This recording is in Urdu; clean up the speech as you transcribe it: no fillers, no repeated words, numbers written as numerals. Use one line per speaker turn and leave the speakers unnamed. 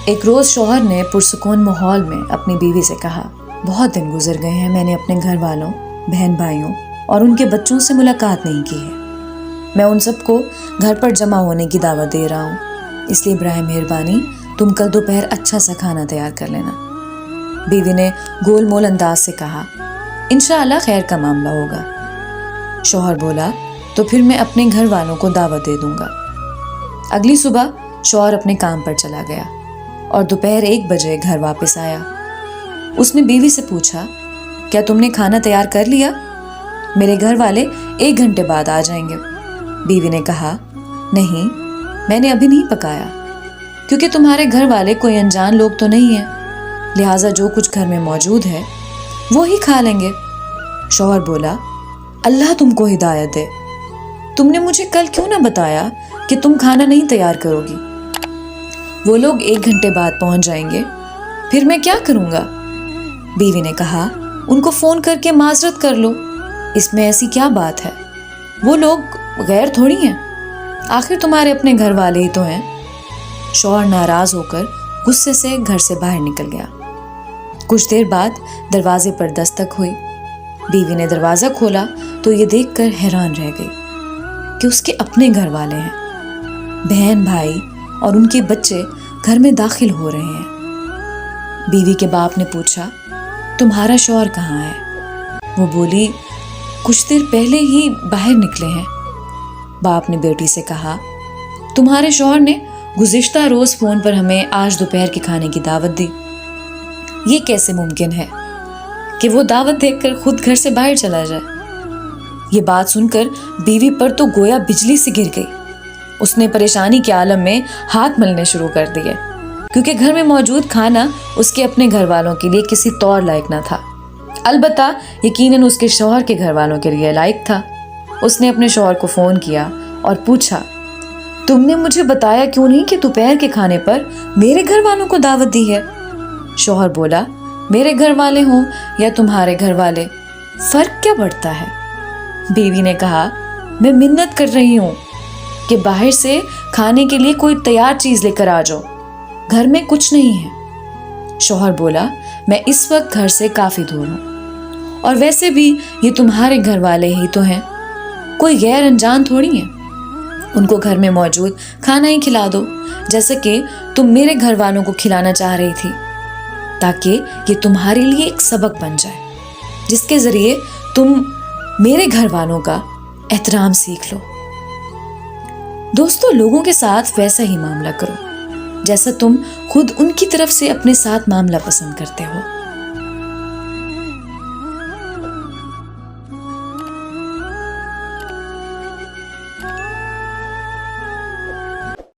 ایک روز شوہر نے پرسکون ماحول میں اپنی بیوی سے کہا، بہت دن گزر گئے ہیں، میں نے اپنے گھر والوں، بہن بھائیوں اور ان کے بچوں سے ملاقات نہیں کی ہے۔ میں ان سب کو گھر پر جمع ہونے کی دعوت دے رہا ہوں، اس لیے براہ مہربانی تم کل دوپہر اچھا سا کھانا تیار کر لینا۔ بیوی نے گول مول انداز سے کہا، انشاءاللہ خیر کا معاملہ ہوگا۔ شوہر بولا، تو پھر میں اپنے گھر والوں کو دعوت دے دوں گا۔ اگلی صبح شوہر اپنے کام پر چلا گیا اور دوپہر 1 بجے گھر واپس آیا۔ اس نے بیوی سے پوچھا، کیا تم نے کھانا تیار کر لیا؟ میرے گھر والے 1 گھنٹے بعد آ جائیں گے۔ بیوی نے کہا، نہیں، میں نے ابھی نہیں پکایا، کیونکہ تمہارے گھر والے کوئی انجان لوگ تو نہیں ہیں، لہٰذا جو کچھ گھر میں موجود ہے وہی کھا لیں گے۔ شوہر بولا، اللہ تم کو ہدایت دے، تم نے مجھے کل کیوں نہ بتایا کہ تم کھانا نہیں تیار کرو گی؟ وہ لوگ 1 گھنٹے بعد پہنچ جائیں گے، پھر میں کیا کروں گا؟ بیوی نے کہا، ان کو فون کر کے معذرت کر لو، اس میں ایسی کیا بات ہے؟ وہ لوگ غیر تھوڑی ہیں، آخر تمہارے اپنے گھر والے ہی تو ہیں۔ شوہر ناراض ہو کر غصے سے گھر سے باہر نکل گیا۔ کچھ دیر بعد دروازے پر دستک ہوئی۔ بیوی نے دروازہ کھولا تو یہ دیکھ کر حیران رہ گئی کہ اس کے اپنے گھر والے ہیں، بہن بھائی اور ان کے بچے گھر میں داخل ہو رہے ہیں۔ بیوی کے باپ نے پوچھا، تمہارا شوہر کہاں ہے؟ وہ بولی، کچھ دیر پہلے ہی باہر نکلے ہیں۔ باپ نے بیٹی سے کہا، تمہارے شوہر نے گزشتہ روز فون پر ہمیں آج دوپہر کے کھانے کی دعوت دی، یہ کیسے ممکن ہے کہ وہ دعوت دیکھ کر خود گھر سے باہر چلا جائے؟ یہ بات سن کر بیوی پر تو گویا بجلی سے گر گئی۔ اس نے پریشانی کے عالم میں ہاتھ ملنے شروع کر دیے، کیونکہ گھر میں موجود کھانا اس کے اپنے گھر والوں کے لیے کسی طور لائق نہ تھا، البتہ یقیناً اس کے شوہر کے گھر والوں کے لیے لائق تھا۔ اس نے اپنے شوہر کو فون کیا اور پوچھا، تم نے مجھے بتایا کیوں نہیں کہ دوپہر کے کھانے پر میرے گھر والوں کو دعوت دی ہے؟ شوہر بولا، میرے گھر والے ہوں یا تمہارے گھر والے، فرق کیا پڑتا ہے؟ بیوی نے کہا، میں منت کر رہی ہوں کہ باہر سے کھانے کے لیے کوئی تیار چیز لے کر آ جاؤ، گھر میں کچھ نہیں ہے۔ شوہر بولا، میں اس وقت گھر سے کافی دور ہوں، اور ویسے بھی یہ تمہارے گھر والے ہی تو ہیں، کوئی غیر انجان تھوڑی ہیں، ان کو گھر میں موجود کھانا ہی کھلا دو جیسا کہ تم میرے گھر والوں کو کھلانا چاہ رہی تھی، تاکہ یہ تمہارے لیے ایک سبق بن جائے جس کے ذریعے تم میرے گھر والوں کا احترام سیکھ لو۔ دوستو، لوگوں کے ساتھ ویسا ہی معاملہ کرو جیسا تم خود ان کی طرف سے اپنے ساتھ معاملہ پسند کرتے ہو۔